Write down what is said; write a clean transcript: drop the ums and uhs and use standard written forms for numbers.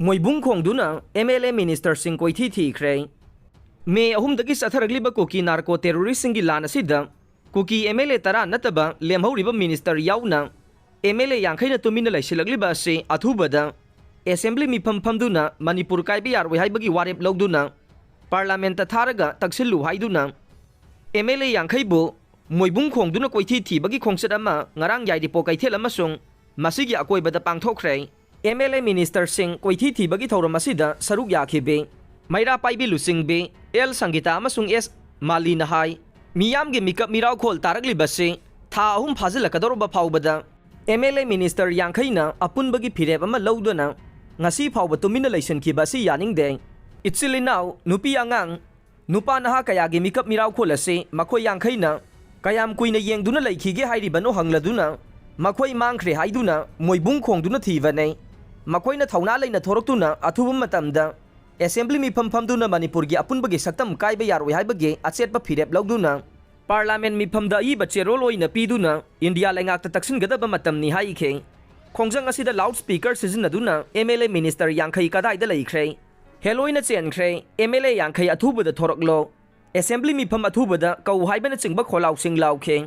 मोइबुंग खोंगदुना MLA minister Singh कोइथी थीख्रे मे अहुमदगी सथरगलिबा cookie narco terrorist सिंगी लान असिदा cookie MLA तरा नतबा लेमहौरिबा minister याउना MLA यांखैना तुमिना लैसिलगलिबा असे अथुबदा assembly मिफम फमदुना Manipur काइबा यारवे हाइबगी वारेप लौदुना parliament थारगा तक्सिलु हाइदुना MLA यांखैबु मोइबुंग खोंगदुना कोइथी थीबगी खोंगसद अमा ngarang याइदिपो कैथेल अमसुंग मसिगी अकोइबदा पांगथोखरे MLA मिनिस्टर सिंह कोइथी थीबगी थौरम असिदा सरुक याखिबे मैरा पाइबी लुसिंगबे एल संगीता अमसुंग एस माली नहाई मियामगे मिकअप मिराव खोल तारगलिबसे था अहुम फाजिलकदोरबा फाउबदा MLA मिनिस्टर यांखैना अपुनबगी फिरेब अमा लौदुना ngasi फाउबा तुमिना लैसनखिबा असि यानिंगदे इत्सिलिनाव नुपी आंगांग नुपा नहा कयागे मिकअप मिराव खोल असे मखोय यांखैना कयाम कुइना येंगदुना लैखिगे हाइरिबनो हंगलदुना मखोय मांगख्रे हाइदुना मोइबुंग खोंगदुना थीबने मखोयना थौना लैना थोरक्तुना अथुबा मतमदा असेंबली मिफम फमदुना मणिपुरगी अपुनबगी सक्तम काइबा यारवे हाइबगे अचेतबा फिरेब लौदुना पार्लियामेंट मिफमदा ई बचेरोल ओइना पीदुना इंडिया लैंगाकता तक्सिनगदबा मतमनी हाइखे खोंजंग असिदा लाउड स्पीकर सिजनदुना MLA मिनिस्टर यांखै कदाइदा लैख्रे हेलोइना चेनख्रे MLA यांखै अथुबदा थोरक्लो असेंबली मिफम अथुबदा कौ हाइबना चिंगबा खोलाउसिंग लाउखे